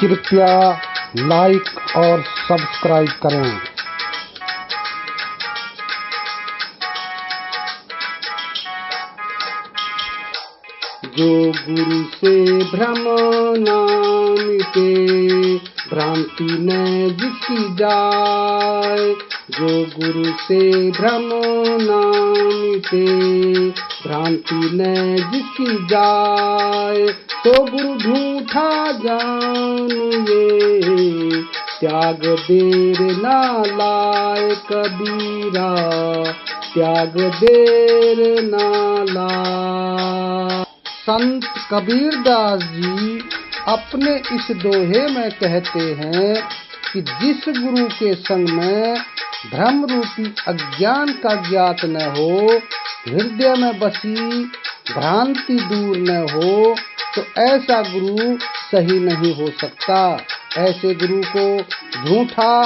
कृपया लाइक और सब्सक्राइब करें। जो गुरु से भ्रम ना मिटे, भ्रांति न जिसकी जाए। जो गुरु से भ्रम ना मिटे, भ्रांति न जिसकी जाए। तो गुरु झूठा जानिए, त्याग देर ना लाए कबीरा, त्याग देर ना लाए। संत कबीरदास जी अपने इस दोहे में कहते हैं कि जिस गुरु के संग में भ्रम रूपी अज्ञान का ज्ञात न हो, हृदय में बसी भ्रांति दूर न हो, तो ऐसा गुरु सही नहीं हो सकता। ऐसे गुरु को झूठा,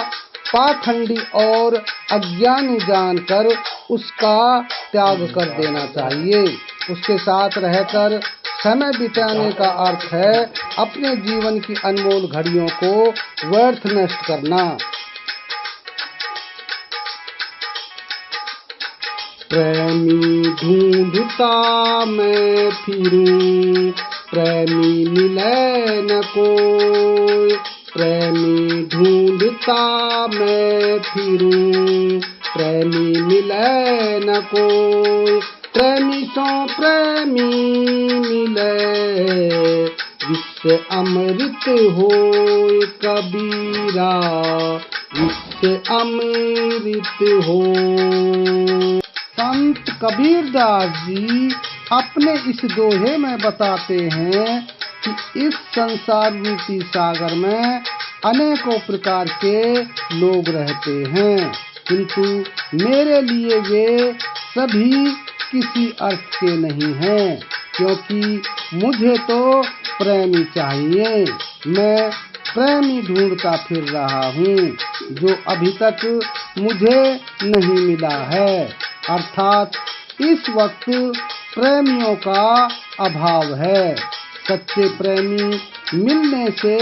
पाखंडी और अज्ञानी जानकर उसका त्याग कर देना चाहिए। उसके साथ रहकर समय बिताने का अर्थ है अपने जीवन की अनमोल घड़ियों को व्यर्थ नष्ट करना। प्रेमी ढूंढता मैं फिरूं, प्रेमी मिले न कोई। प्रेमी ढूंढता मैं फिरूं, प्रेमी मिले न कोई। प्रेमी सो प्रेमी मिले, विश्व अमृत होए कबीरा, विश्व अमृत हो। संत कबीरदास जी अपने इस दोहे में बताते हैं कि इस संसार रूपी सागर में अनेकों प्रकार के लोग रहते हैं, किंतु मेरे लिए वे सभी किसी अर्थ के नहीं हैं, क्योंकि मुझे तो प्रेमी चाहिए। मैं प्रेमी ढूंढता फिर रहा हूँ, जो अभी तक मुझे नहीं मिला है। अर्थात इस वक्त प्रेमियों का अभाव है। सच्चे प्रेमी मिलने से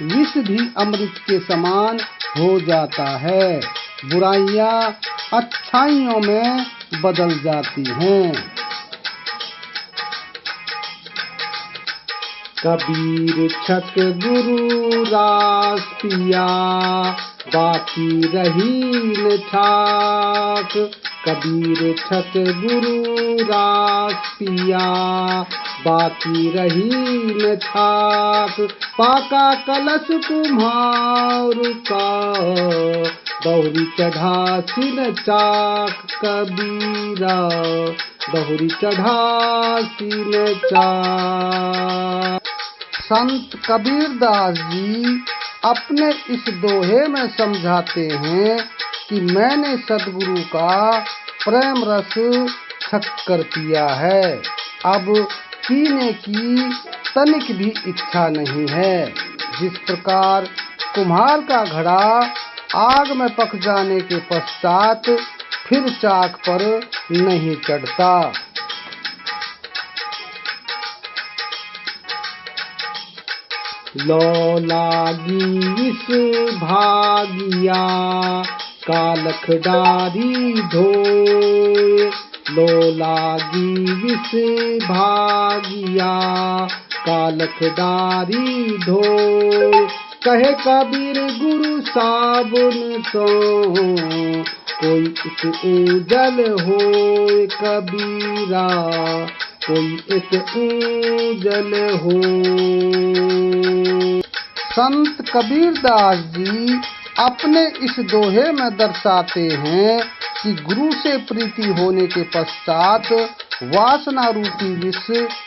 विष भी अमृत के समान हो जाता है, बुराइयां अच्छाइयों में बदल जाती हैं। कबीर छक गुरु रास पिया, बाकी रही न छाक। कबीर छक गुरु रास पिया, बाकी रही न छाक। पाका कलश कुम्हार का, बहुरी चढ़ा सिन चाक। कबीरा बहुरी चढ़ा सिन चाक। संत कबीरदास जी अपने इस दोहे में समझाते हैं कि मैंने सद्गुरु का प्रेम रस छक कर पिया है, अब पीने की तनिक भी इच्छा नहीं है। जिस प्रकार कुम्हार का घड़ा आग में पक जाने के पश्चात फिर चाक पर नहीं चढ़ता। लो लागी इस भागिया, कालख डारी धोए। लो लागी विष भागिया, कालख डारी धोए। कहे कबीर गुरु साबुन तो, कोई एक ऊजल होए कबीरा, कोई एक ऊजल हो। संत कबीरदास जी अपने इस दोहे में दर्शाते हैं कि गुरु से प्रीति होने के पश्चात वासना रूपी विष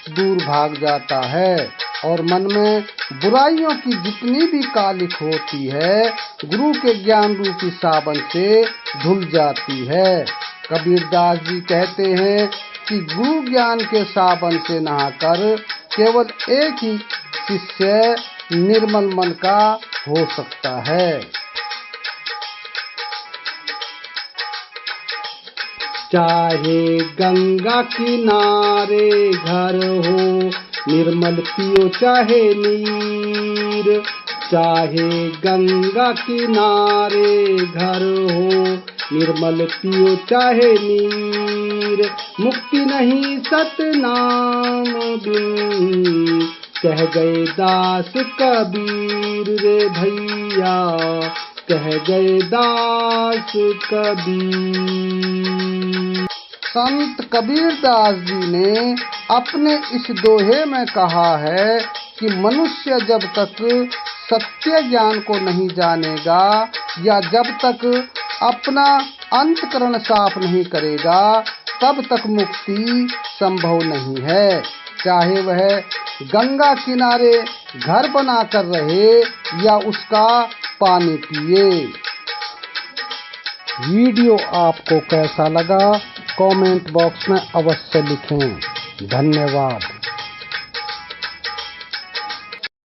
दूर भाग जाता है और मन में बुराइयों की जितनी भी कालिख होती है, गुरु के ज्ञान रूपी साबन से धुल जाती है। कबीरदास जी कहते हैं कि गुरु ज्ञान के साबन से नहाकर केवल एक ही शिष्य निर्मल मन का हो सकता है। चाहे गंगा किनारे घर हो, निर्मल पियो चाहे नीर। चाहे गंगा किनारे घर हो, निर्मल पियो चाहे नीर, मुक्ति नहीं सतनाम बिन, कह गए दास कबीर रे भैया, कह गए दास कबीर। संत कबीरदास जी ने अपने इस दोहे में कहा है कि मनुष्य जब तक सत्य ज्ञान को नहीं जानेगा या जब तक अपना अंतकरण साफ नहीं करेगा तब तक मुक्ति संभव नहीं है, चाहे वह गंगा किनारे घर बनाकर रहे या उसका पानी पिए। वीडियो आपको कैसा लगा कमेंट बॉक्स में अवश्य लिखें। धन्यवाद।